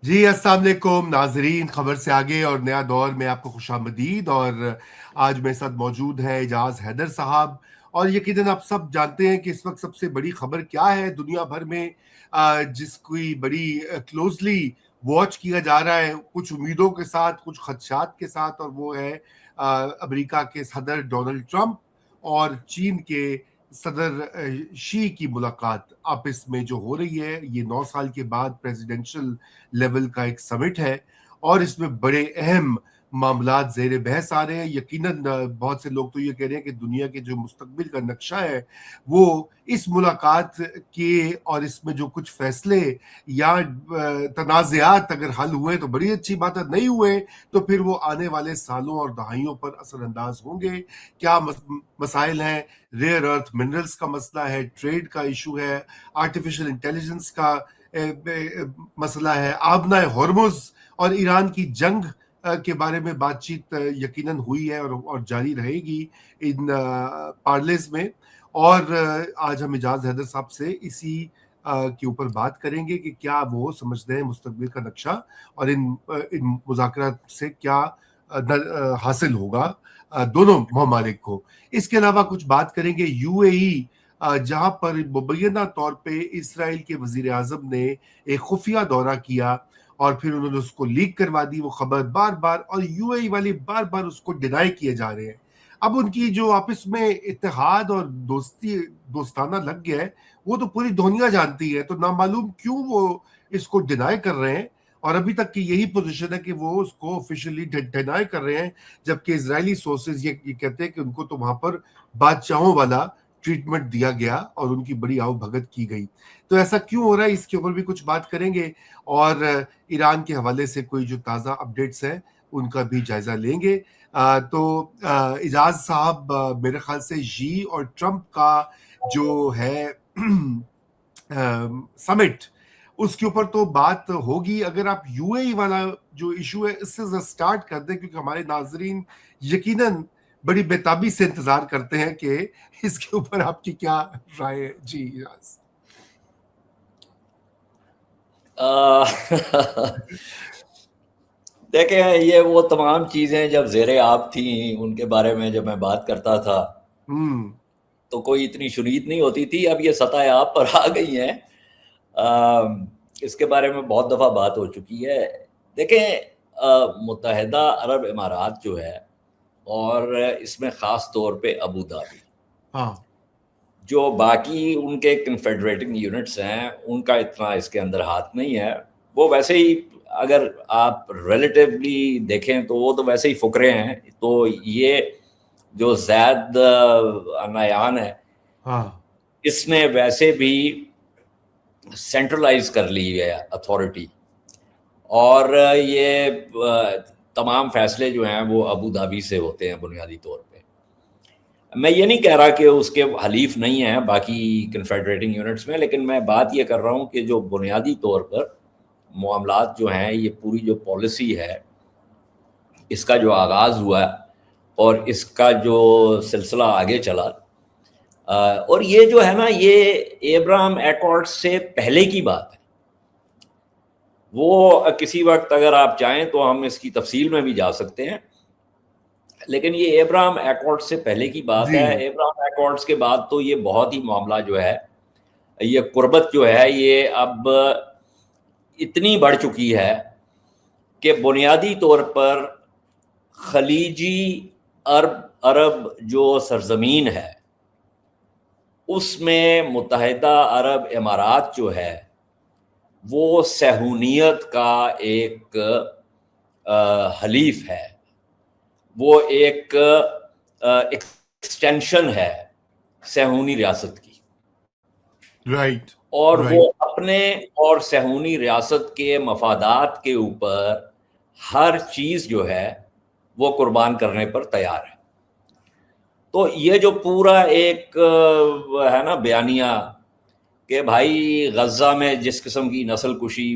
जी अस्सलाम वालेकुम नाजरीन, खबर से आगे और नया दौर में आपको खुशामदीद। और आज मेरे साथ मौजूद है एजाज हैदर साहब। और यकीनन आप सब जानते हैं कि इस वक्त सबसे बड़ी खबर क्या है दुनिया भर में, जिसकी बड़ी क्लोजली वॉच किया जा रहा है, कुछ उम्मीदों के साथ कुछ खदशात के साथ, और वो है अमेरिका के सदर डोनाल्ड ट्रंप और चीन के सदर शी की मुलाकात आपस में जो हो रही है। ये 9 साल के बाद प्रेसिडेंशियल लेवल का एक समिट है और इसमें बड़े अहम मामलात ज़ेर बहस आ रहे हैं। यकीनन बहुत से लोग तो ये कह रहे हैं कि दुनिया के जो मुस्तकबिल का नक्शा है वो इस मुलाकात के और इसमें जो कुछ फैसले या तनाज़ात अगर हल हुए तो बड़ी अच्छी बात है, नहीं हुए तो फिर वो आने वाले सालों और दहाइयों पर असरअंदाज होंगे। क्या मसाइल हैं? रेयर अर्थ मिनरल्स का मसला है, ट्रेड का इशू है, आर्टिफिशियल इंटेलिजेंस का मसला है, आबनाए हॉर्मुज और ईरान की जंग के बारे में बातचीत यकीनन हुई है और जारी रहेगी इन पार्लेज में। और आज हम एजाज हैदर साहब से इसी के ऊपर बात करेंगे कि क्या वो समझते हैं मुस्तकबिल का नक्शा और इन मुज़ाकरात से क्या हासिल होगा दोनों ममालिक को। इसके अलावा कुछ बात करेंगे यूएई, जहां पर मुबैना तौर पे इसराइल के वजीर आजम ने एक खुफिया दौरा किया और फिर उन्होंने उसको लीक करवा दी वो खबर बार बार, और यूएई वाले बार बार उसको डिनाई किए जा रहे हैं। अब उनकी जो आपस में इत्तेहाद और दोस्ताना लग गया है वो तो पूरी दुनिया जानती है, तो नामालूम क्यों वो इसको डिनाई कर रहे हैं। और अभी तक की यही पोजीशन है कि वो उसको ऑफिशियली डिनाई कर रहे हैं, जबकि इजरायली सोर्सेज ये कहते हैं कि उनको तो वहां पर बादशाहों वाला ट्रीटमेंट दिया गया और उनकी बड़ी आवभगत की गई। तो ऐसा क्यों हो रहा है, इसके ऊपर भी कुछ बात करेंगे। और ईरान के हवाले से कोई जो ताज़ा अपडेट्स हैं उनका भी जायजा लेंगे। तो इजाज साहब, मेरे ख्याल से शी और ट्रंप का जो है समिट, उसके ऊपर तो बात होगी। अगर आप यूएई वाला जो इशू है इससे स्टार्ट कर दें, क्योंकि हमारे नाजरीन यकीनन बड़ी बेताबी से इंतजार करते हैं कि इसके ऊपर आपकी क्या राय है। जी इजाज। देखें, ये वो तमाम चीज़ें जब ज़ेरे आब थी उनके बारे में जब मैं बात करता था तो कोई इतनी शुनीद नहीं होती थी। अब ये सतह आब पर आ गई हैं। इसके बारे में बहुत दफ़ा बात हो चुकी है। देखें, मुत्तहिदा अरब इमारात जो है, और इसमें ख़ास तौर पे अबू धाबी, हाँ, जो बाकी उनके कन्फेडरेटिंग यूनिट्स हैं उनका इतना इसके अंदर हाथ नहीं है। वो वैसे ही अगर आप रिलेटिवली देखें तो वो तो वैसे ही फुकरे हैं। तो ये जो ज़ैद नयान है, हाँ, इसने वैसे भी सेंट्रलाइज कर ली है अथॉरिटी, और ये तमाम फैसले जो हैं वो अबू धाबी से होते हैं बुनियादी तौर पे। मैं ये नहीं कह रहा कि उसके हलीफ नहीं हैं बाकी कन्फेडरेटिंग यूनिट्स में, लेकिन मैं बात ये कर रहा हूँ कि जो बुनियादी तौर पर मामलात जो हैं, ये पूरी जो पॉलिसी है, इसका जो आगाज़ हुआ और इसका जो सिलसिला आगे चला, और ये जो है ना, ये एब्राहम एकॉर्ड से पहले की बात है। वो किसी वक्त अगर आप चाहें तो हम इसकी तफसील में भी जा सकते हैं, लेकिन ये एब्राहम एकॉर्ड से पहले की बात जी, है। एब्राहम एकॉर्ड्स के बाद तो ये बहुत ही मामला जो है, ये कुर्बत जो है, ये अब इतनी बढ़ चुकी है कि बुनियादी तौर पर खलीजी अरब जो सरजमीन है उसमें मुत्तहिदा अरब इमारात जो है वो सहूनियत का एक हलीफ है। वो एक एक्सटेंशन है सहूनी रियासत की, राइट, और वो राइट, अपने और सहूनी रियासत के मफादात के ऊपर हर चीज़ जो है वो कुर्बान करने पर तैयार है। तो ये जो पूरा एक है ना बयानिया कि भाई गज़ा में जिस किस्म की नस्ल कुशी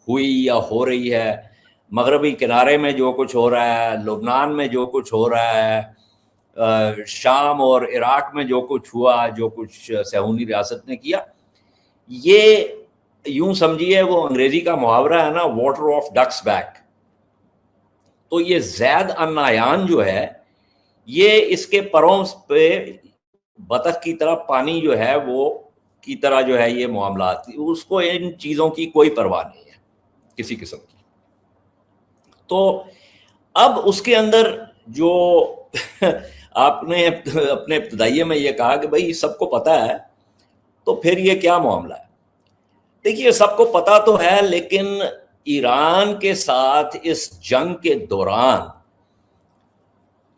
हुई या हो रही है, मगरबी किनारे में जो कुछ हो रहा है, लुबनान में जो कुछ हो रहा है, शाम और इराक़ में जो कुछ हुआ, जो कुछ सहूनी रियासत ने किया, ये यूं समझिए वो अंग्रेजी का मुहावरा है ना, वाटर ऑफ डक्स बैक। तो ये जैद अन्नायान जो है, ये इसके परों पे बतख की तरह पानी जो है वो की तरह जो है ये मामला, उसको इन चीजों की कोई परवाह नहीं है किसी किस्म की। तो अब उसके अंदर जो आपने अपने इब्तदाइये में ये कहा कि भाई सबको पता है, तो फिर ये क्या मामला है? देखिए सबको पता तो है, लेकिन ईरान के साथ इस जंग के दौरान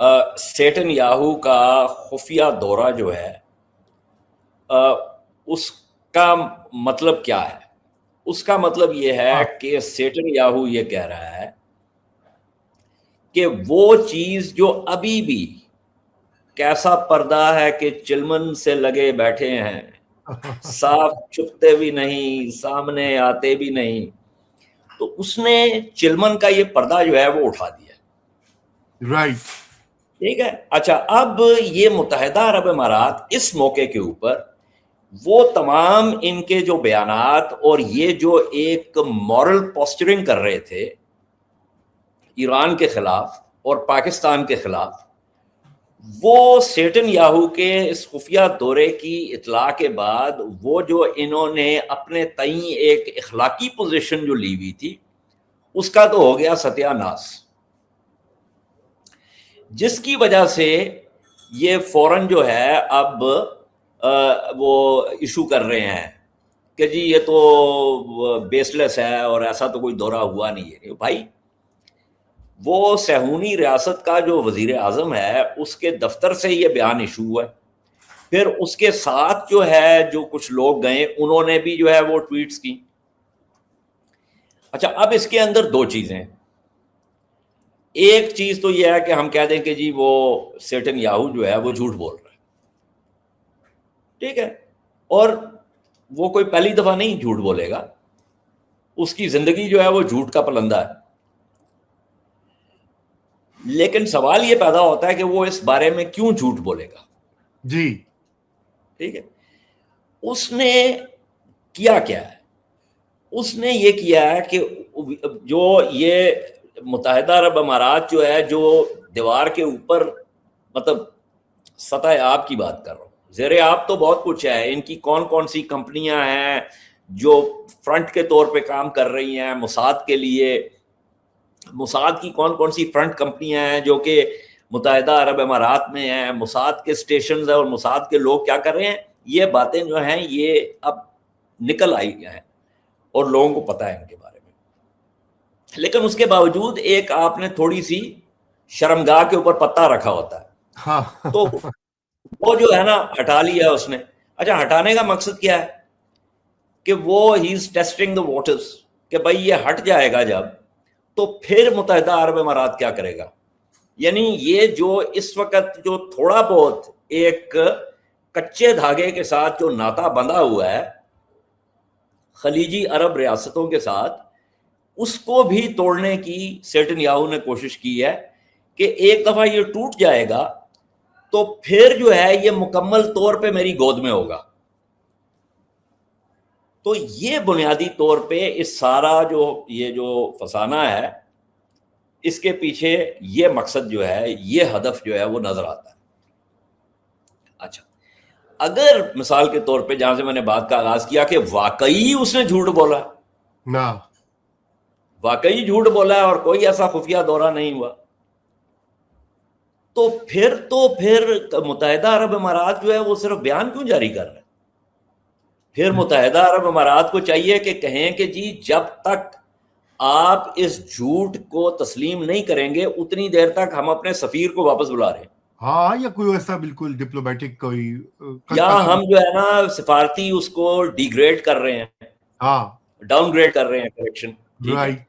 नेतन्याहू का खुफिया दौरा जो है, उसका मतलब क्या है? उसका मतलब ये है कि नेतन्याहू ये कह रहा है कि वो चीज जो अभी भी कैसा पर्दा है कि चिलमन से लगे बैठे हैं, साफ छुपते भी नहीं, सामने आते भी नहीं, तो उसने चिलमन का ये पर्दा जो है वो उठा दिया। राइट, ठीक है। अच्छा, अब ये मुत्तहिदा अरब अमारात इस मौके के ऊपर वो तमाम इनके जो बयानात और ये जो एक मॉरल पोस्चरिंग कर रहे थे ईरान के खिलाफ और पाकिस्तान के खिलाफ, वो नेतन्याहू के इस खुफिया दौरे की इतला के बाद वो जो इन्होंने अपने तई एक इखलाकी पोजीशन जो ली हुई थी, उसका तो हो गया सत्यानाश, जिसकी वजह से ये फौरन जो है अब वो इशू कर रहे हैं कि जी ये तो बेसलेस है और ऐसा तो कोई दौरा हुआ नहीं है। भाई, वो सहूनी रियासत का जो वजीर आजम है उसके दफ्तर से ये बयान इशू हुआ है, फिर उसके साथ जो है जो कुछ लोग गए उन्होंने भी जो है वो ट्वीट्स की। अच्छा, अब इसके अंदर दो चीजें, एक चीज तो यह है कि हम कह दें कि जी वो नेतन्याहू जो है वो झूठ बोल रहा है, ठीक है, और वो कोई पहली दफा नहीं झूठ बोलेगा, उसकी जिंदगी जो है वो झूठ का पलंदा है। लेकिन सवाल ये पैदा होता है कि वो इस बारे में क्यों झूठ बोलेगा जी, ठीक है। उसने किया क्या है? उसने ये किया है कि जो ये मुत्तहिदा अरब अमारात जो है, जो दीवार के ऊपर, मतलब सतह आब की बात कर रहा हूँ, ज़ेरे आब तो बहुत कुछ है, इनकी कौन कौन सी कंपनियां हैं जो फ्रंट के तौर पे काम कर रही हैं मोसाद के लिए, मोसाद की कौन कौन सी फ्रंट कंपनियां हैं जो कि मुत्तहिदा अरब अमारात में हैं, मोसाद के स्टेशन है और मोसाद के लोग क्या कर रहे हैं, ये बातें जो हैं ये अब निकल आई हैं और लोगों को पता है इनके बारे में। लेकिन उसके बावजूद एक आपने थोड़ी सी शर्मगाह के ऊपर पत्ता रखा होता है, हाँ, तो वो जो है ना हटा लिया उसने। अच्छा, हटाने का मकसद क्या है कि वो he is testing the waters, कि भाई ये हट जाएगा जब, तो फिर मुत्तहिदा अरब अमारात क्या करेगा। यानी ये जो इस वक्त जो थोड़ा बहुत एक कच्चे धागे के साथ जो नाता बंधा हुआ है खलीजी अरब रियासतों के साथ, उसको भी तोड़ने की नेतन्याहू ने कोशिश की है कि एक दफा ये टूट जाएगा तो फिर जो है ये मुकम्मल तौर पे मेरी गोद में होगा। तो ये बुनियादी तौर पे इस सारा जो ये जो फसाना है, इसके पीछे ये मकसद जो है, ये हदफ जो है वो नजर आता है। अच्छा, अगर मिसाल के तौर पे जहां से मैंने बात का आगाज किया कि वाकई उसने झूठ बोला ना, वाकई झूठ बोला है और कोई ऐसा खुफिया दौरा नहीं हुआ, तो फिर मुत्तहिदा अरब अमारात जो है वो सिर्फ बयान क्यों जारी कर रहे हैं? फिर मुत्तहिदा अरब अमारात को चाहिए कि कहें कि जी जब तक आप इस झूठ को तस्लीम नहीं करेंगे उतनी देर तक हम अपने सफीर को वापस बुला रहे हैं, हाँ, या कोई ऐसा बिल्कुल डिप्लोमेटिक कोई या हम जो है ना सिफारती उसको डिग्रेड कर रहे हैं, हाँ, डाउनग्रेड कर रहे हैं, करेक्शन, राइट,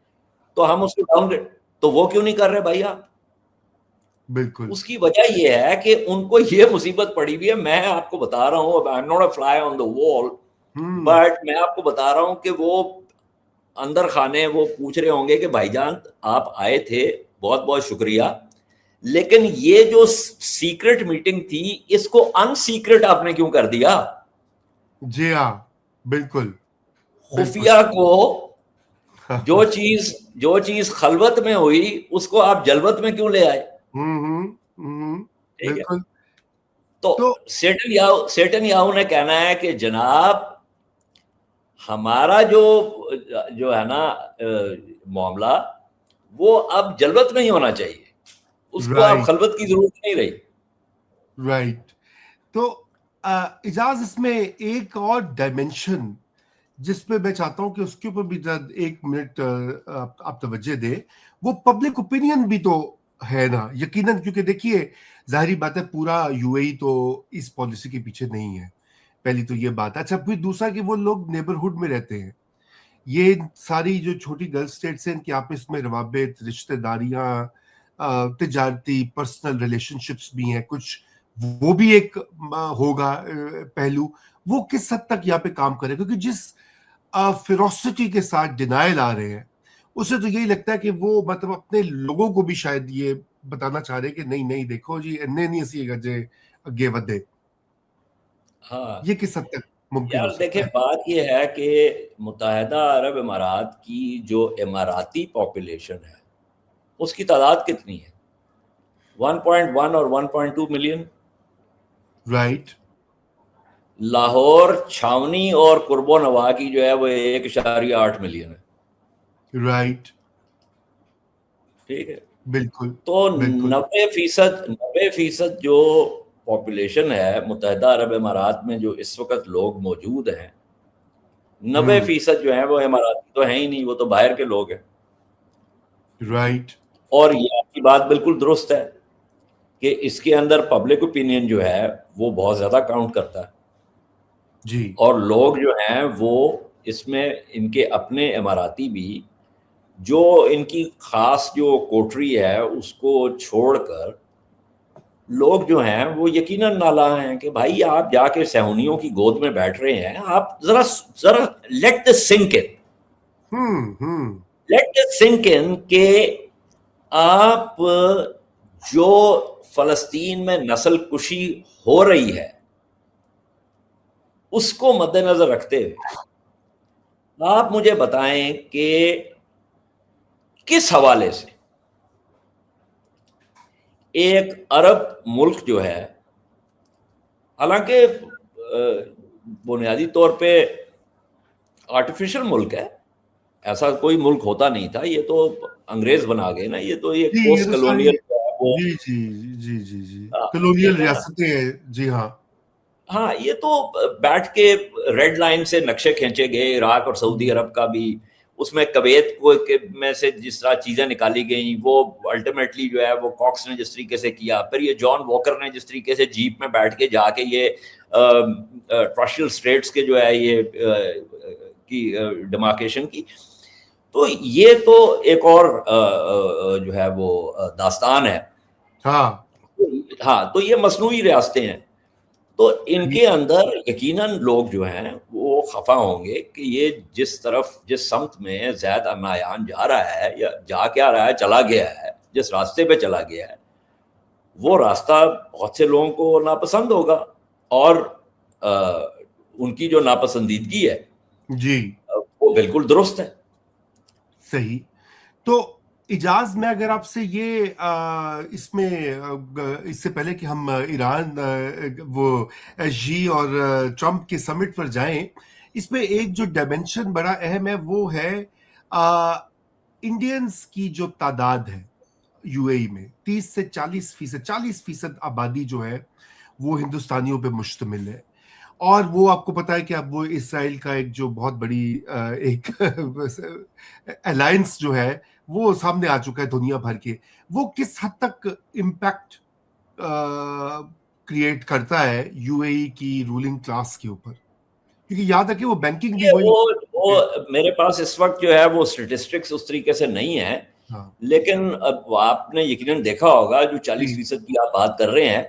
तो हम उसको डाउनग्रेड, तो वो क्यों नहीं कर रहे भाई आप? बिल्कुल, उसकी वजह ये है कि उनको ये मुसीबत पड़ी हुई है। मैं आपको बता रहा हूँ, I am not a fly on the wall, but मैं आपको बता रहा हूँ कि वो अंदर खाने वो पूछ रहे होंगे कि भाईजान आप आए थे, बहुत बहुत शुक्रिया, लेकिन ये जो सीक्रेट मीटिंग थी इसको अनसीक्रेट आपने क्यों कर दिया? जी हाँ, बिल्कुल। खुफिया को जो चीज खलवत में हुई उसको आप जलवत में क्यों ले आए? ठीक है, बिल्कुल। तो सेटन याहू ने कहना है कि जनाब हमारा जो है ना मामला वो अब जलवत में ही होना चाहिए, उसको अब खलवत की जरूरत नहीं रही। राइट। तो इजाज इसमें एक और डायमेंशन जिसपे मैं चाहता हूं कि उसके ऊपर भी 1 मिनट आप तवज्जो दे, वो पब्लिक ओपिनियन भी तो है ना, यकीनन, क्योंकि देखिए जाहिर बात है पूरा यूएई तो इस पॉलिसी के पीछे नहीं है, पहली तो ये बात। अच्छा, फिर दूसरा कि वो लोग नेबरहुड में रहते हैं, ये सारी जो छोटी गल्फ स्टेट्स हैं इनके आपस में रवाबित, रिश्तेदारियां, तिजारती पर्सनल रिलेशनशिप्स भी हैं कुछ, वो भी एक होगा पहलू। वो किस हद तक यहाँ पे काम करे, क्योंकि जिस फेरोसिटी के साथ डिनायल आ रहे हैं उससे तो यही लगता है कि वो मतलब अपने लोगों को भी शायद ये बताना चाह रहे हैं कि नहीं नहीं देखो जी इन्ने नहीं सी गजे अगे वधे। हाँ, ये किस हद तक मुमकिन हो यार सकता देखिए है? बात ये है कि मुत्तहदा अरब इमारात की जो इमाराती पॉपुलेशन है उसकी तादाद कितनी है? 1.1 और 1.2 मिलियन। राइट। लाहौर, छावनी और कुर्बो नवा की जो है वो 1.8 मिलियन है। राइट। ठीक है, बिल्कुल तो बिल्कुल। 90% जो पॉपुलेशन है मुत्तहदा अरब इमारात में जो इस वक्त लोग मौजूद हैं, 90% जो है वो इमाराती तो है ही नहीं, वो तो बाहर के लोग हैं। राइट। और ये आपकी बात बिल्कुल दुरुस्त है कि इसके अंदर पब्लिक ओपिनियन जो है वो बहुत ज्यादा काउंट करता है जी। और लोग जो हैं वो इसमें इनके अपने इमाराती भी जो इनकी खास जो कोठरी है उसको छोड़कर लोग जो हैं वो यकीनन नाला हैं कि भाई आप जाके सैहूनियों की गोद में बैठ रहे हैं, आप जरा जरा let this sink in, let this sink in के आप जो फलस्तीन में नस्ल कुशी हो रही है उसको मद्देनजर रखते हुए आप मुझे बताएं कि किस हवाले से एक अरब मुल्क जो है, हालांकि बुनियादी तौर पे आर्टिफिशियल मुल्क है, ऐसा कोई मुल्क होता नहीं था, ये तो अंग्रेज बना गए ना, ये तो ये ये पोस्ट तो सारी कॉलोनियल वो जी जी जी जी जी कॉलोनियल ठीक है ना। रियासतें हैं। जी हाँ। हाँ, ये तो बैठ के रेड लाइन से नक्शे खींचे गए, इराक और सऊदी अरब का भी, उसमें कवैत को में से जिस तरह चीज़ें निकाली गई वो अल्टीमेटली जो है वो कॉक्स ने जिस तरीके से किया, फिर ये जॉन वॉकर ने जिस तरीके से जीप में बैठ के जाके ये ट्राइशल स्ट्रेट्स के जो है ये की डिमार्केशन की, तो ये तो एक और जो है वो दास्तान है। हाँ, तो ये मसनूई रियासतें हैं, तो इनके अंदर यकीनन लोग जो हैं वो खफा होंगे कि ये जिस समत में ज़ैद अल-नहयान जा रहा है या जा क्या रहा है, चला गया है, जिस रास्ते पे चला गया है वो रास्ता बहुत से लोगों को नापसंद होगा और उनकी जो नापसंदीदगी है जी वो बिल्कुल दुरुस्त है। सही। तो इजाज में अगर आपसे ये इसमें इससे पहले कि हम ईरान वो शी और ट्रम्प के समिट पर जाएं, इसमें एक जो डायमेंशन बड़ा अहम है वो है इंडियंस की जो तादाद है यूएई में 30 से 40% आबादी जो है वो हिंदुस्तानियों पे मुश्तमिल है। और वो आपको पता है कि अब वो इसराइल का एक जो बहुत बड़ी एक अलायंस जो है वो सामने आ चुका है दुनिया भर के, वो किस हद तक इम्पैक्ट क्रिएट करता है यूएई की रूलिंग क्लास के ऊपर, क्योंकि याद है कि वो बैंकिंग भी वही वो मेरे पास इस वक्त जो है वो स्टेटिस्टिक्स उस तरीके से नहीं है। हाँ। लेकिन अब आपने यकीनन देखा होगा जो 40% की आप बात कर रहे हैं,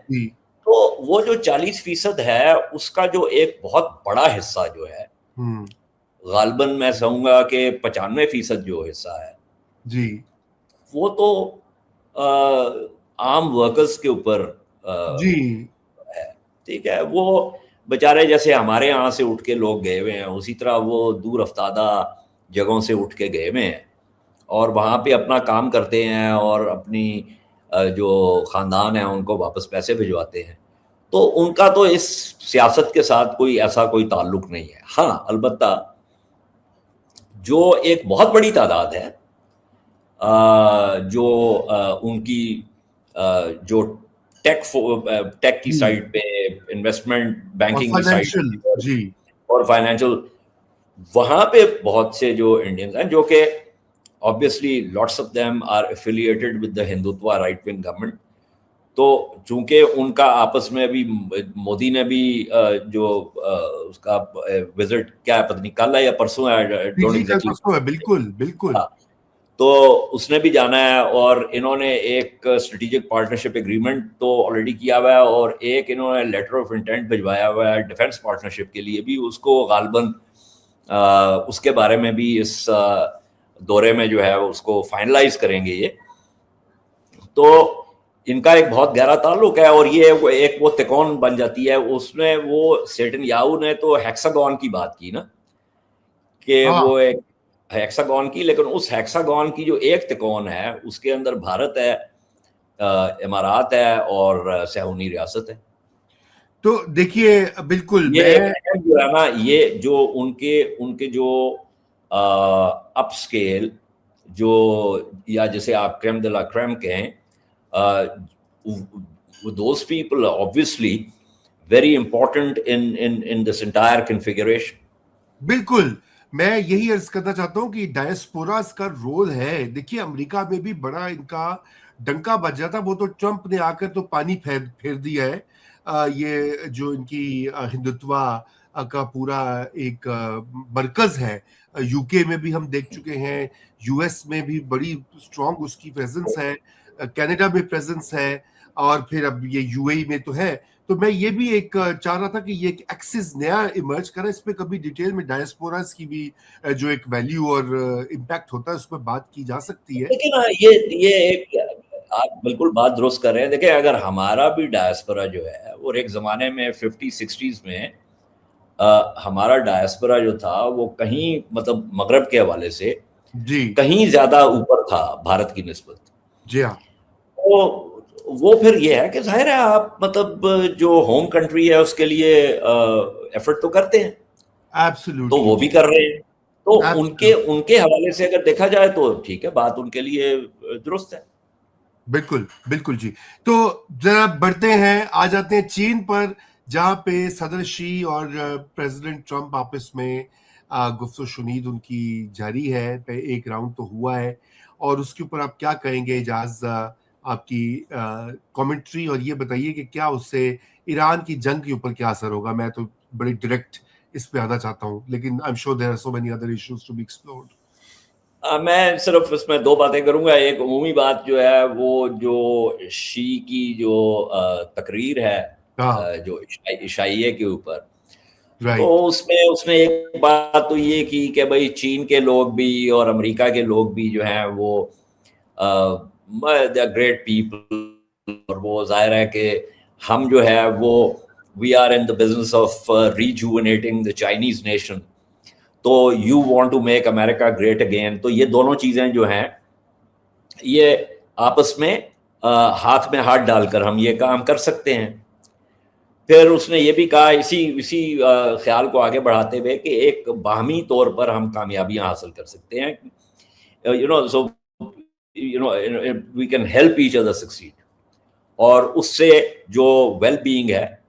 तो वो जो 40% है उसका जो एक बहुत बड़ा हिस्सा जो है गालबन मैं कहूंगा कि 95% जो हिस्सा है जी वो तो आम वर्कर्स के ऊपर जी है। ठीक है, वो बेचारे जैसे हमारे यहाँ से उठ के लोग गए हुए हैं, उसी तरह वो दूर अफ्तादा जगहों से उठ के गए हुए हैं और वहाँ पे अपना काम करते हैं और अपनी जो ख़ानदान है उनको वापस पैसे भिजवाते हैं। तो उनका तो इस सियासत के साथ कोई ऐसा कोई ताल्लुक नहीं है। हाँ, अलबत्ता जो एक बहुत बड़ी तादाद है जो उनकी जो टेक की जी, साइड पे, इन्वेस्टमेंट और बैंकिंग की साइड फाइनेंशियल, पे जी, और फाइनेंशियल, वहाँ पे बहुत से जो इंडियंस हैं जो कि obviously lots of them are affiliated with the Hindutva right wing government. तो चूंकि उनका आपस में अभी मोदी ने भी जो उसका विजिट क्या है पता नहीं कल है या परसों है, जी, डोंट जी, कल एग्जैक्टली। परसों है, बिल्कुल, बिल्कुल। हाँ, तो उसने भी जाना है और इन्होंने एक स्ट्रेटेजिक पार्टनरशिप एग्रीमेंट तो ऑलरेडी किया हुआ है और एक इन्होंने लेटर ऑफ इंटेंट भिजवाया हुआ है डिफेंस पार्टनरशिप के लिए भी। उसको गालबन उसके बारे में भी इस दौरे में जो है उसको फाइनलाइज करेंगे ये। तो इनका एक बहुत गहरा ताल्लुक है और ये एक वो तिकोन बन जाती है। उसमें वो नेतन्याहू ने तो हेक्सागॉन की बात की ना, कि हाँ, वो एक हेक्सागॉन की, लेकिन उस हेक्सागॉन की जो एक तिकोन है उसके अंदर भारत है, इमारात है और सैहूनी रियासत है। तो देखिए, बिल्कुल ये एक मैं, अहम जो है ना, ये जो उनके उनके जो अपस्केल जो, या जैसे आप क्रेम de la crème कहें, those people are obviously very important in this entire configuration. बिल्कुल मैं यही अर्ज करना चाहता हूं कि डायस्पोरास का रोल है। देखिए, अमेरिका में भी बड़ा इनका डंका बज जाता, वो तो ट्रंप ने आकर तो पानी फेर फेर दिया है। ये जो इनकी हिंदुत्वा का पूरा एक मरकज है, यूके में भी हम देख चुके हैं, यूएस में भी बड़ी स्ट्रांग उसकी प्रेजेंस है, कनाडा में प्रेजेंस है, और फिर अब ये यूएई में तो है। तो मैं ये भी एक चाह रहा था कि ये एक एक्सिस नया इमर्ज करा, इस पे कभी डिटेल में डायस्पोरास की भी जो एक वैल्यू और इम्पैक्ट होता है उस पर बात की जा सकती है। लेकिन ये एक, आप बिल्कुल बात दुरुस्त कर रहे हैं। देखिए, अगर हमारा भी डायस्पोरा जो है वो एक ज़माने में 50-60s में हमारा डायस्पोरा जो था वो कहीं मतलब मगरब के हवाले से जी, कहीं ज़्यादा ऊपर था भारत की निस्बत। जी हाँ, तो वो फिर ये है कि जाहिर है आप मतलब जो होम कंट्री है उसके लिए एफर्ट तो करते हैं, तो एब्सोल्युटली वो भी जी, कर रहे हैं। तो उनके एब्सोल्युटली, उनके हवाले से अगर देखा जाए तो ठीक है, बात उनके लिए दुरुस्त है। बिल्कुल, बिल्कुल जी। तो जरा बढ़ते हैं, आ जाते हैं चीन पर, जहां पे सदर शी और प्रेसिडेंट ट्रंप आपस में गुफ्तगू शुनीद उनकी जारी है। एक राउंड तो हुआ है, और उसके ऊपर आप क्या कहेंगे एजाज? आपकी कमेंट्री, और ये बताइए कि क्या उससे ईरान की जंग के ऊपर क्या असर होगा। मैं तो बड़ी डायरेक्ट इस पे आना चाहता हूँ, लेकिन I am sure there are so many other issues to be explored. मैं सिर्फ इसमें दो बातें करूंगा। एक उमूमी बात जो है वो जो शी की जो तकरीर है हाँ, जो इशाइये के ऊपर, तो राइट, उसमें उसने एक बात तो ये की कि भाई चीन के लोग भी और अमेरिका के लोग भी जो हैं वो दे आर ग्रेट पीपल, और वो जाहिर है कि हम जो है वो we are in the business of rejuvenating the Chinese nation, तो you want to make America great again. तो ये दोनों चीज़ें जो हैं ये आपस में हाथ में हाथ डालकर हम ये काम कर सकते हैं। फिर उसने ये भी कहा इसी इसी ख्याल को आगे बढ़ाते हुए कि एक बाहमी तौर पर हम कामयाबियां हासिल कर सकते हैं, so we can help each other succeed, और उससे जो वेल बीइंग है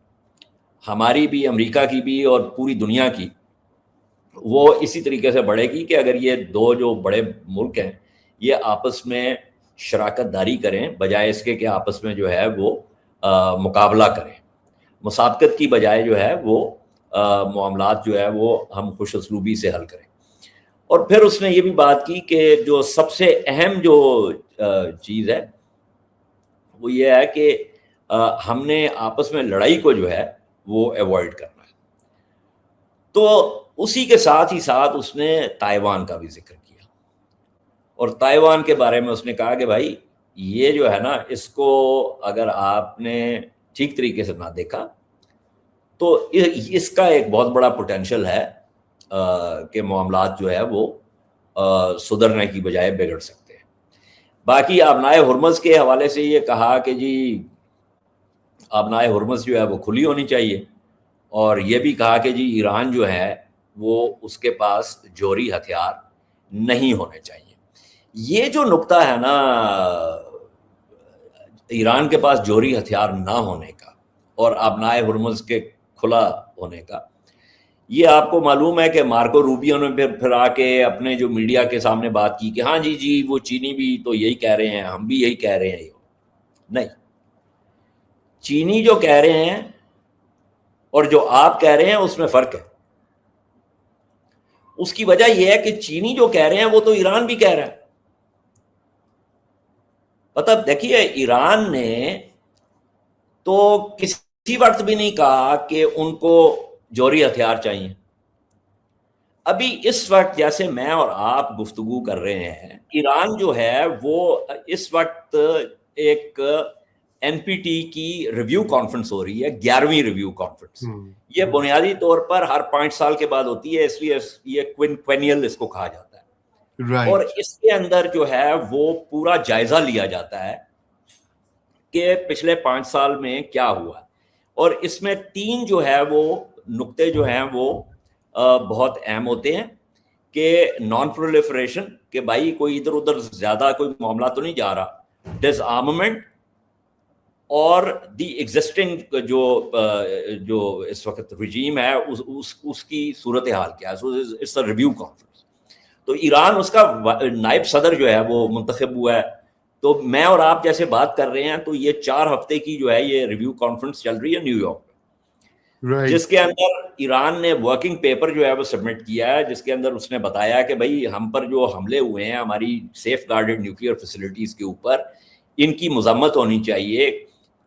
हमारी भी, अमेरिका की भी और पूरी दुनिया की, वो इसी तरीके से बढ़ेगी कि अगर ये दो जो बड़े मुल्क हैं ये आपस में शराकत दारी करें, बजाय इसके कि आपस में जो है वो मुकाबला करें। मुसाबकत की बजाय जो है वो मामलात जो है वो हम खुश उसलूबी से हल करें। और फिर उसने ये भी बात की कि जो सबसे अहम जो चीज़ है वो ये है कि हमने आपस में लड़ाई को जो है वो अवॉइड करना है। तो उसी के साथ ही साथ उसने ताइवान का भी जिक्र किया, और ताइवान के बारे में उसने कहा कि भाई ये जो है ना, इसको अगर आपने ठीक तरीके से ना देखा تو اس کا ایک بہت بڑا پوٹینشیل ہے کہ معاملات جو ہے وہ سدھرنے کی بجائے بگڑ سکتے ہیں. باقی آبنائے ہرمز کے حوالے سے یہ کہا کہ جی آبنائے ہرمز جو ہے وہ کھلی ہونی چاہیے, اور یہ بھی کہا کہ جی ایران جو ہے وہ اس کے پاس جوہری ہتھیار نہیں ہونے چاہیے. یہ جو نقطہ ہے نا ایران کے پاس جوہری ہتھیار نہ ہونے کا اور آبنائے ہرمز کے کھلا ہونے کا, یہ آپ کو معلوم ہے کہ مارکو روبیو نے پھر آ کے اپنے جو میڈیا کے سامنے بات کی کہ ہاں جی وہ چینی بھی تو یہی کہہ رہے ہیں, ہم بھی یہی کہہ رہے ہیں. نہیں, چینی جو کہہ رہے ہیں اور جو آپ کہہ رہے ہیں اس میں فرق ہے. اس کی وجہ یہ ہے کہ چینی جو کہہ رہے ہیں وہ تو ایران بھی کہہ رہا ہے. مطلب دیکھیے ایران نے تو کسی وقت بھی نہیں کہا کہ ان کو جوہری ہتھیار چاہیے. ابھی اس وقت جیسے میں اور آپ گفتگو کر رہے ہیں, ایران جو ہے وہ اس وقت ایک این پی ٹی کی ریویو کانفرنس ہو رہی ہے, 11ویں ریویو کانفرنس. یہ بنیادی طور پر ہر 5 سال کے بعد ہوتی ہے, اس لیے یہ کوئنٹینیل اس کو کہا جاتا ہے. اور اس کے اندر جو ہے وہ پورا جائزہ لیا جاتا ہے کہ پچھلے 5 سال میں کیا ہوا, اور اس میں 3 جو ہے وہ نقطے جو ہیں وہ بہت اہم ہوتے ہیں کہ نان پرولیفریشن, کہ بھائی کوئی ادھر ادھر زیادہ کوئی معاملہ تو نہیں جا رہا, ڈس آرممنٹ, اور دی ایگزسٹنگ جو اس وقت رجیم ہے اس کی صورتحال کیا ہے. So it's a review conference. تو ایران اس کا نائب صدر جو ہے وہ منتخب ہوا ہے. تو میں اور آپ جیسے بات کر رہے ہیں تو یہ 4 ہفتے کی جو ہے یہ ریویو کانفرنس چل رہی ہے نیو یارک میں, جس کے اندر ایران نے ورکنگ پیپر جو ہے وہ سبمٹ کیا ہے, جس کے اندر اس نے بتایا کہ بھائی ہم پر جو حملے ہوئے ہیں ہماری سیف گارڈڈ نیوکلیئر فیسلٹیز کے اوپر, ان کی مذمت ہونی چاہیے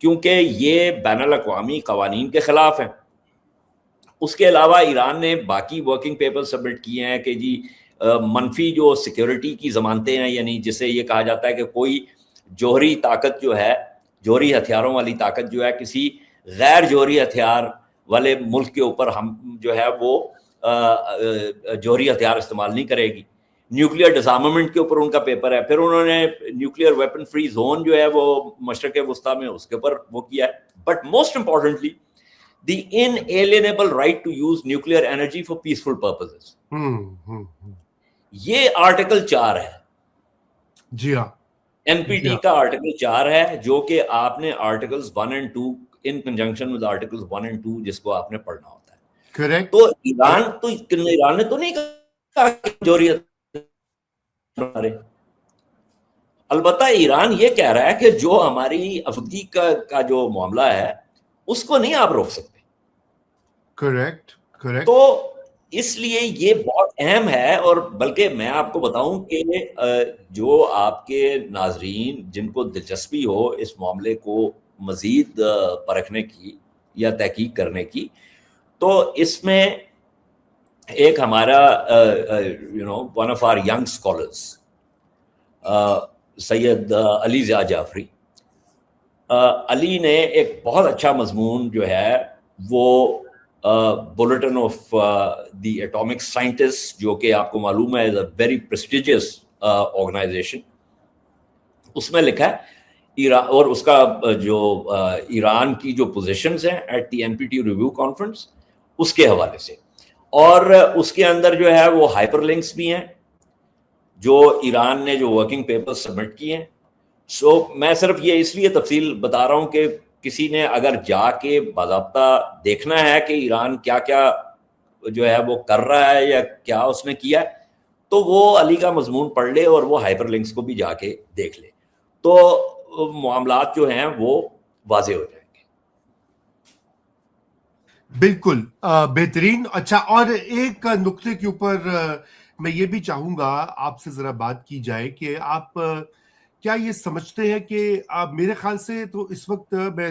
کیونکہ یہ بین الاقوامی قوانین کے خلاف ہیں. اس کے علاوہ ایران نے باقی ورکنگ پیپر سبمٹ کیے ہیں کہ جی منفی جو سیکیورٹی کی ضمانتیں ہیں, یعنی جسے یہ کہا جاتا ہے کہ کوئی جوہری طاقت جو ہے, جوہری ہتھیاروں والی طاقت جو ہے کسی غیر جوہری ہتھیار والے ملک کے اوپر ہم جو ہے وہ جوہری ہتھیار استعمال نہیں کرے گی. نیوکلیئر ڈسارممنٹ کے اوپر ان کا پیپر ہے. پھر انہوں نے نیوکلیئر ویپن فری زون جو ہے وہ مشرق وسطیٰ میں اس کے اوپر وہ کیا ہے. بٹ موسٹ امپورٹنٹلی دی انalienable right to use nuclear energy for peaceful purposes. یہ آرٹیکل 4 ہے. جی ہاں, این پی ٹی کا آرٹیکل 4 ہے, جو کہ آپ نے articles 1 and 2 in conjunction with articles 1 and 2 جس کو آپ نے پڑھنا ہوتا ہے. کریکٹ. تو ایران نے تو نہیں کہا کہ جوہریت, البتہ ایران یہ کہہ رہا ہے کہ جو ہماری افغانی کا جو معاملہ ہے اس کو نہیں آپ روک سکتے. کریکٹ. تو اس لیے یہ بہت اہم ہے. اور بلکہ میں آپ کو بتاؤں کہ جو آپ کے ناظرین جن کو دلچسپی ہو اس معاملے کو مزید پرکھنے کی یا تحقیق کرنے کی, تو اس میں ایک ہمارا one of our young scholars Syed Ali Zia Jafri, Ali نے ایک بہت اچھا مضمون جو ہے وہ bulletin of the atomic scientist, جو کہ آپ کو معلوم ہے is a very prestigious organisation, اس میں لکھا ہے ایران, اور اس کا جو ایران کی جو پوزیشنز ہیں at the N P T review conference اس کے حوالے سے, اور اس کے اندر جو ہے وہ ہائپر لنکس بھی ہیں جو ایران نے جو ورکنگ پیپر سبمٹ کیے ہیں. سو میں صرف یہ اس لیے تفصیل بتا رہا ہوں کہ کسی نے اگر جا کے باضابطہ دیکھنا ہے کہ ایران کیا کیا جو ہے وہ کر رہا ہے یا کیا اس نے کیا ہے, تو وہ علی کا مضمون پڑھ لے اور وہ ہائپر لنکس کو بھی جا کے دیکھ لے, تو معاملات جو ہیں وہ واضح ہو جائیں گے. بالکل بہترین. اچھا, اور ایک نقطے کے اوپر میں یہ بھی چاہوں گا آپ سے ذرا بات کی جائے کہ آپ کیا یہ سمجھتے ہیں کہ آپ, میرے خیال سے تو اس وقت میں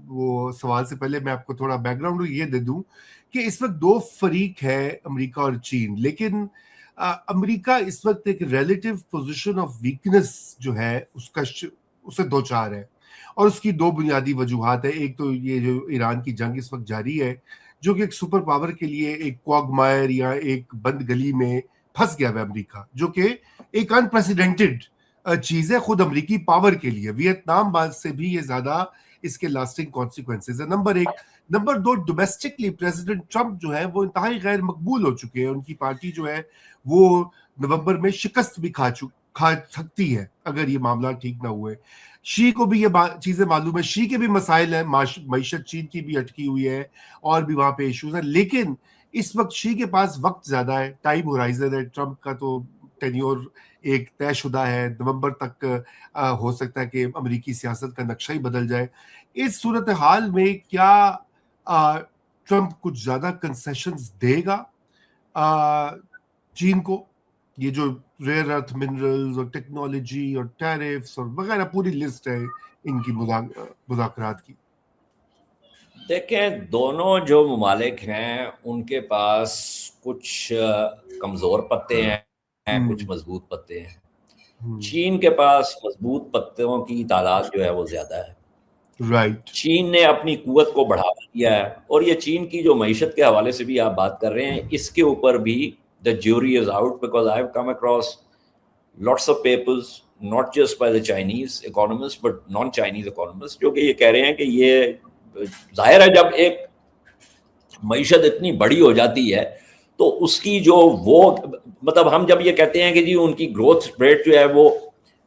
وہ سوال سے پہلے میں آپ کو تھوڑا بیک گراؤنڈ یہ دے دوں کہ اس وقت 2 فریق ہے, امریکہ اور چین, لیکن امریکہ اس وقت ایک ریلیٹیو پوزیشن آف ویکنس جو ہے اس کا اسے دوچار ہے. اور اس کی دو بنیادی وجوہات ہیں. ایک تو یہ جو ایران کی جنگ اس وقت جاری ہے جو کہ ایک سپر پاور کے لیے ایک کوگمائر یا ایک بند گلی میں پھنس گیا ہے امریکہ, جو کہ ایک انپریسیڈنٹڈ چیز ہے خود امریکی پاور کے لیے. ویتنام بعد سے بھی یہ زیادہ اس کے لاسٹنگ کانسیکوینسز ہے, نمبر ایک. نمبر دو, ڈومیسٹکلی پریزیڈنٹ ٹرمپ جو ہے وہ انتہائی غیر مقبول ہو چکے ہیں. ان کی پارٹی جو ہے وہ نومبر میں شکست بھی کھا سکتی ہے اگر یہ معاملات ٹھیک نہ ہوئے. شی کو بھی یہ چیزیں معلوم ہے, شی کے بھی مسائل ہیں, معیشت چین کی بھی اٹکی ہوئی ہے اور بھی وہاں پہ ایشوز ہیں, لیکن اس وقت شی کے پاس وقت زیادہ ہے, ٹائم ہورائزن ہے. ٹرمپ کا تو ٹینیور ایک طے شدہ ہے, نومبر تک ہو سکتا ہے کہ امریکی سیاست کا نقشہ ہی بدل جائے. اس صورتحال میں کیا ٹرمپ کچھ زیادہ کنسیشنز دے گا چین کو؟ یہ جو ریئر ارتھ منرلز اور ٹیکنالوجی اور ٹیرفز اور وغیرہ پوری لسٹ ہے ان کی مذاکرات کی. دیکھیں, دونوں جو ممالک ہیں ان کے پاس کچھ کمزور پتے ہیں, کچھ مضبوط پتے ہیں. چین کے پاس مضبوط پتوں کی تعداد جو ہے وہ زیادہ ہے. رائٹ. چین نے اپنی قوت کو بڑھاوا دیا ہے, اور یہ چین کی جو معیشت کے حوالے سے بھی آپ بات کر رہے ہیں, اس کے اوپر بھی the jury is out, because I have come across lots of papers, not just by the Chinese economists but non-Chinese economists, جو کہ یہ کہہ رہے ہیں کہ یہ ظاہر ہے جب ایک معیشت اتنی بڑی ہو جاتی ہے تو اس کی جو وہ مطلب ہم جب یہ کہتے ہیں کہ جی ان کی گروتھ ریٹ جو ہے وہ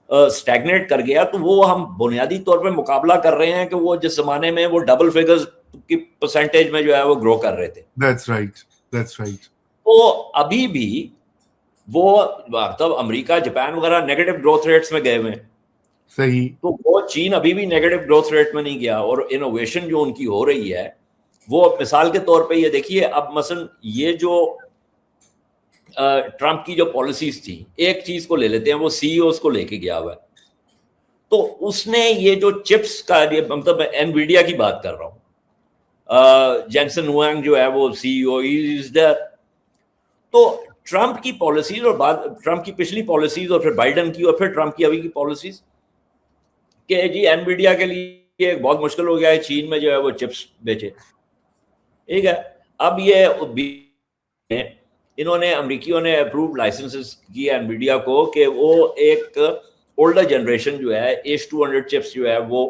اسٹیگنیٹ کر گیا, تو وہ ہم بنیادی طور پہ مقابلہ کر رہے ہیں کہ وہ جس زمانے میں وہ ڈبل فگرز کی پرسنٹیج میں جو ہے وہ گرو کر رہے تھے. That's right, that's right. تو ابھی بھی وہ مطلب امریکہ, جاپان وغیرہ نیگیٹو گروتھ ریٹس میں گئے ہوئے ہیں. صحیح. تو وہ چین ابھی بھی نیگیٹو گروتھ ریٹ میں نہیں گیا, اور انوویشن جو ان کی ہو رہی ہے وہ مثال کے طور پہ یہ دیکھیے, اب مثلا یہ جو ٹرمپ کی جو پالیسیز تھی, ایک چیز کو لے لیتے ہیں, وہ سی ای اوز کو لے کے گیا ہوا ہے. تو اس نے یہ جو چپس کا مطلب انویڈیا کی بات کر رہا ہوں, جینسن ہوانگ جو ہے وہ سی ای او از دیئر. تو ٹرمپ کی پالیسیز اور بعد ٹرمپ کی پچھلی پالیسیز اور پھر بائیڈن کی اور پھر ٹرمپ کی ابھی کی پالیسیز کہ جی انویڈیا کے لیے بہت مشکل ہو گیا ہے چین میں جو ہے وہ چپس بیچے. ٹھیک ہے, اب یہ انہوں نے امریکیوں نے اپرووڈ لائسنسز کیا انویڈیا کو کہ وہ ایک اولڈر جنریشن جو ہے H200 چپس جو ہے وہ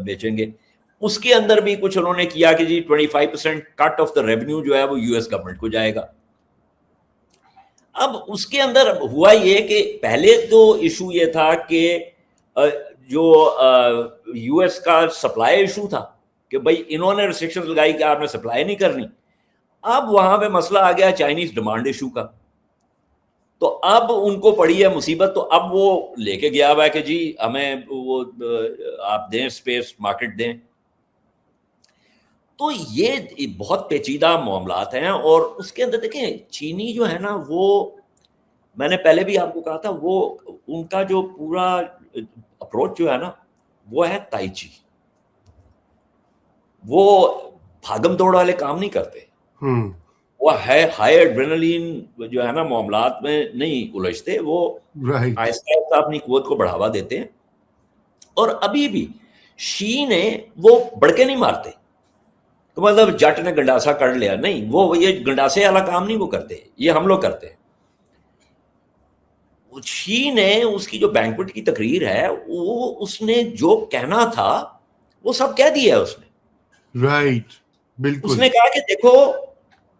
بیچیں گے. اس کے اندر بھی کچھ انہوں نے کیا کہ جی 25% کٹ آف دا ریونیو جو ہے وہ US گورنمنٹ کو جائے گا. اب اس کے اندر ہوا یہ کہ پہلے تو ایشو یہ تھا کہ جو US کا سپلائی ایشو تھا کہ بھائی انہوں نے ریسٹرکشن لگائی کہ آپ نے سپلائی نہیں کرنی. اب وہاں پہ مسئلہ آ گیا چائنیز ڈیمانڈ ایشو کا, تو اب ان کو پڑی ہے مصیبت. تو اب وہ لے کے گیا ہوا ہے کہ جی ہمیں وہ آپ دیں, اسپیس مارکیٹ دیں. تو یہ بہت پیچیدہ معاملات ہیں. اور اس کے اندر دیکھیں چینی جو ہے نا, وہ میں نے پہلے بھی آپ کو کہا تھا, وہ ان کا جو پورا اپروچ جو ہے نا وہ ہے تائی چی. وہ بھاگم دوڑ والے کام نہیں کرتے, وہ ہے ہائی ایڈرینلین جو ہے نا معاملات میں نہیں الجھتے, وہ آہستہ آہستہ اپنی قوت کو بڑھاوا دیتے ہیں. اور ابھی بھی شی نے وہ بڑکے نہیں مارتے تو مطلب جٹ نے گنڈاسا کر لیا, نہیں, وہ یہ گنڈاسے والا کام نہیں وہ کرتے, یہ ہم لوگ کرتے ہیں. شی نے اس کی جو بینکوٹ کی تقریر ہے وہ اس نے جو کہنا تھا وہ سب کہہ دیا ہے اس نے. رائٹ, بالکل. اس نے کہا کہ دیکھو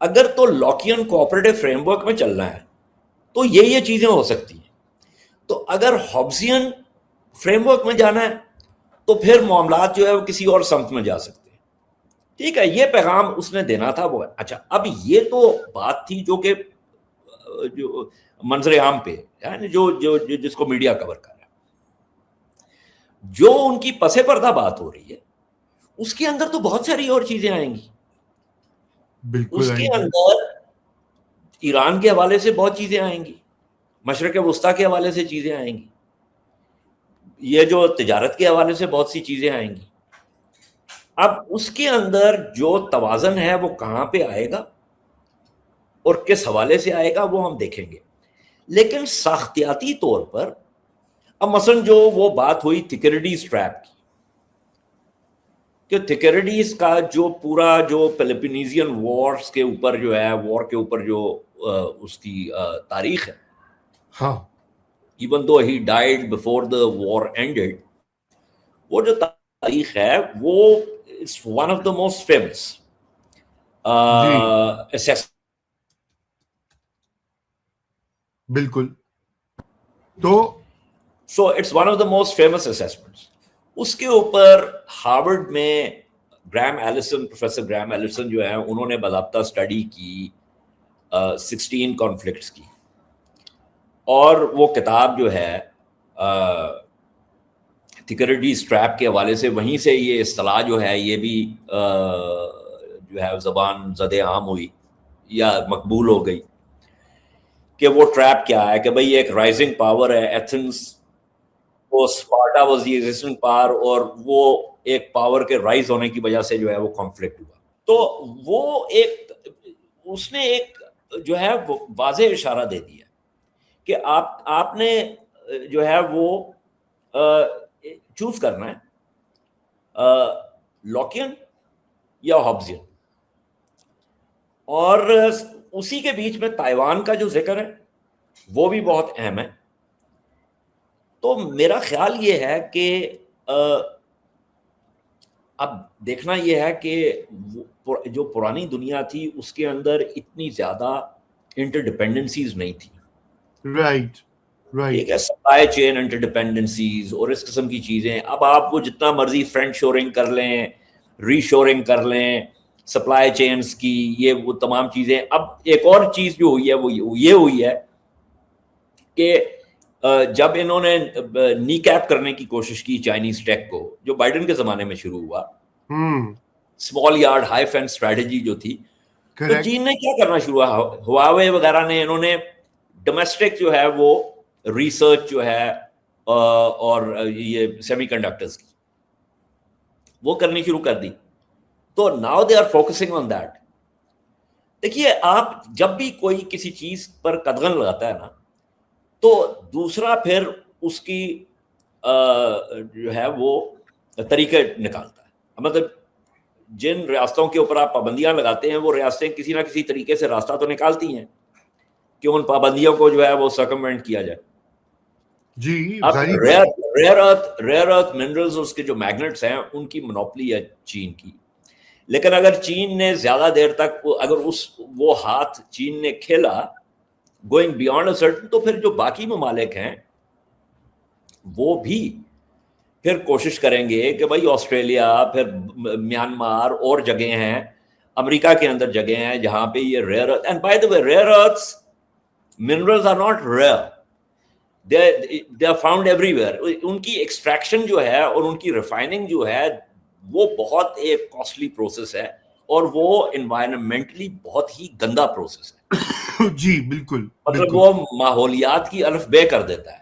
اگر تو لاکین کوآپریٹو فریم ورک میں چلنا ہے تو یہ چیزیں ہو سکتی ہیں, تو اگر ہابزین فریم ورک میں جانا ہے تو پھر معاملات جو ہے وہ کسی اور سمت میں جا سکتے ہیں. ٹھیک ہے, یہ پیغام اس نے دینا تھا وہ. اچھا, اب یہ تو بات تھی جو کہ جو منظر عام پہ یعنی جو جس کو میڈیا کور کر رہا ہے. جو ان کی پسے پردہ بات ہو رہی ہے اس کے اندر تو بہت ساری اور چیزیں آئیں گی. بالکل, اس کے اندر ایران کے حوالے سے بہت چیزیں آئیں گی, مشرق وسطیٰ کے حوالے سے چیزیں آئیں گی, یہ جو تجارت کے حوالے سے بہت سی چیزیں آئیں گی. اب اس کے اندر جو توازن ہے وہ کہاں پہ آئے گا اور کس حوالے سے آئے گا وہ ہم دیکھیں گے. لیکن ساختیاتی طور پر اب مثلا جو وہ بات ہوئی تھکریڈیز ٹریپ کی کہ تھکریڈیز کا جو پورا جو پیلوپونیزین وارز کے اوپر جو ہے وار کے اوپر جو اس کی تاریخ ہے ہاں even though he died before the war ended, وہ جو تاریخ ہے وہ it's one of the most famous assessment. بالکل. تو so it's one of the most famous assessments. اس کے اوپر ہارورڈ میں گرام ایلسن پروفیسر گرام ایلسن جو ہے انہوں نے باضابطہ اسٹڈی کی 16 کانفلکٹس کی, اور وہ کتاب جو ہے تھکریڈیز ٹریپ کے حوالے سے وہیں سے یہ اصطلاح جو ہے یہ بھی جو ہے زبان زد عام ہوئی یا مقبول ہو گئی کہ وہ ٹریپ کیا ہے کہ بھئی ایک رائزنگ پاور ہے ایتھنز, وہ Sparta was the existing power, اور وہ ایک پاور کے رائز ہونے کی وجہ سے جو ہے وہ کانفلکٹ ہوا. تو وہ ایک اس نے ایک جو ہے وہ واضح اشارہ دے دیا کہ آپ نے جو ہے وہ چوز کرنا ہے لاکین یا ہابزین, اور اسی کے بیچ میں تائیوان کا جو ذکر ہے وہ بھی بہت اہم ہے. تو میرا خیال یہ ہے کہ اب دیکھنا یہ ہے کہ جو پرانی دنیا تھی اس کے اندر اتنی زیادہ انٹر ڈپینڈنسیز نہیں تھی. رائٹ ٹھیک ہے, سپلائی چین انٹر ڈپینڈنسیز اور اس قسم کی چیزیں. اب آپ وہ جتنا مرضی فرینڈ شورنگ کر لیں, ری شورنگ کر لیں, سپلائی چینز کی یہ وہ تمام چیزیں. اب ایک اور چیز جو ہوئی ہے وہ یہ ہوئی ہے کہ جب انہوں نے نی کیپ کرنے کی کوشش کی چائنیز ٹیک کو, جو بائیڈن کے زمانے میں شروع ہوا, small yard high fans strategy جو تھی, تو چین نے کیا کرنا شروع ہواوے وغیرہ نے, انہوں نے ڈومیسٹک جو ہے وہ ریسرچ جو ہے اور یہ سیمی کنڈکٹرز کی وہ کرنی شروع کر دی. تو now they are focusing on that. دیکھیے آپ جب بھی کوئی کسی چیز پر قدغن لگاتا ہے نا, تو دوسرا پھر اس کی جو ہے وہ طریقے نکالتا ہے. مطلب جن ریاستوں کے اوپر آپ پابندیاں لگاتے ہیں وہ ریاستیں کسی نہ کسی طریقے سے راستہ تو نکالتی ہیں کہ ان پابندیوں کو جو ہے وہ سرکموینٹ کیا جائے. جی اب ریئر ارتھ منرلز اس کے جو میگنیٹس ہیں ان کی مونوپلی ہے چین کی, لیکن اگر چین نے زیادہ دیر تک اگر وہ ہاتھ چین نے کھیلا گوئنگ بیانڈ اے سرٹن, تو پھر جو باقی ممالک ہیں وہ بھی پھر کوشش کریں گے کہ بھائی آسٹریلیا, پھر میانمار اور جگہیں ہیں, امریکہ کے اندر جگہیں ہیں جہاں پہ یہ rare earth, and by the way rare earths minerals are not rare, they are found everywhere. ان کی ایکسٹریکشن جو ہے اور ان کی ریفائننگ جو ہے وہ بہت ایک کاسٹلی پروسیس ہے, اور وہ انوائرمنٹلی بہت ہی گندا پروسیس ہے. جی بالکل, مطلب وہ ماحولیات کی الف بے کر دیتا ہے.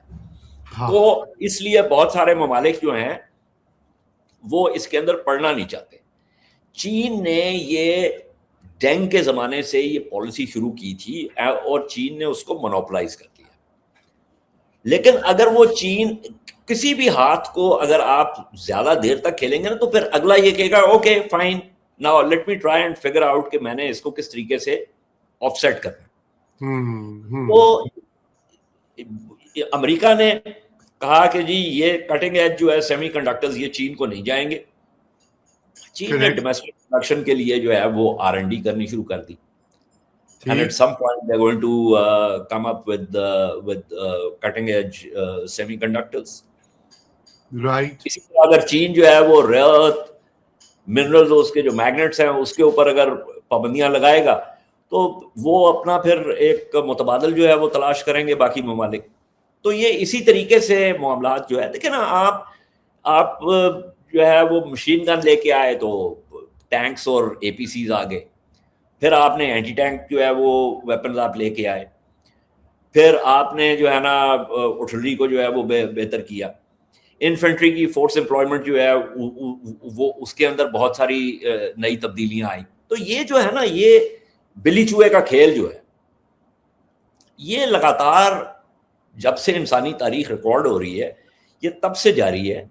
تو اس لیے بہت سارے ممالک جو ہیں وہ اس کے اندر پڑنا نہیں چاہتے. چین نے یہ ڈینگ کے زمانے سے یہ پالیسی شروع کی تھی اور چین نے اس کو مونوپلائز کر دیا. لیکن اگر وہ چین کسی بھی ہاتھ کو اگر آپ زیادہ دیر تک کھیلیں گے نا, تو پھر اگلا یہ کہے گا okay fine now let me try and figure out کہ میں نے اس کو کس طریقے سے آف سیٹ کرنا. تو امریکہ نے کہا کہ جی یہ کٹنگ ایج جو ہے سیمی کنڈکٹرز یہ چین کو نہیں جائیں گے. چین نے ڈومیسٹک پروڈکشن کے لیے جو ہے وہ R&D کرنی شروع کر دی. And at some point they're going to come up with cutting edge semiconductors. Right. اسی طرح اگر چین جو ہے وہ ریئر ارتھ منرلز اس کے جو میگنیٹس ہیں اس کے اوپر اگر پابندیاں لگائے گا تو وہ اپنا پھر ایک متبادل جو ہے وہ تلاش کریں گے باقی ممالک. تو یہ اسی طریقے سے معاملات جو ہے دیکھیں نا, آپ جو ہے وہ مشین گن لے کے آئے تو ٹینکس اور APCs آ گئے, پھر آپ نے اینٹی ٹینک جو ہے وہ ویپنز آپ لے کے آئے, پھر آپ نے جو ہے نا آرٹلری کو جو ہے وہ بہتر کیا, انفینٹری کی فورس امپلائمنٹ جو ہے وہ اس کے اندر بہت ساری نئی تبدیلیاں آئیں. تو یہ جو ہے نا یہ بلی چوہے کا کھیل جو ہے یہ لگاتار جب سے انسانی تاریخ ریکارڈ ہو رہی ہے یہ تب سے جاری ہے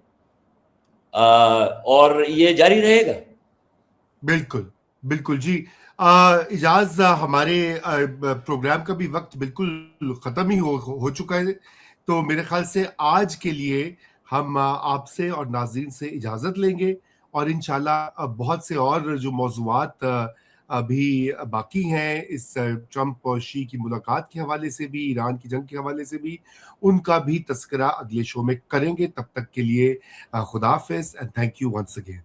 اور یہ جاری رہے گا. بالکل بالکل جی. اجاز ہمارے پروگرام کا بھی وقت بالکل ختم ہی ہو چکا ہے, تو میرے خیال سے آج کے لیے ہم آپ سے اور ناظرین سے اجازت لیں گے, اور انشاءاللہ بہت سے اور جو موضوعات ابھی باقی ہیں اس ٹرمپ اور شی کی ملاقات کے حوالے سے بھی, ایران کی جنگ کے حوالے سے بھی, ان کا بھی تذکرہ اگلے شو میں کریں گے. تب تک کے لیے خدا حافظ, and thank you once again.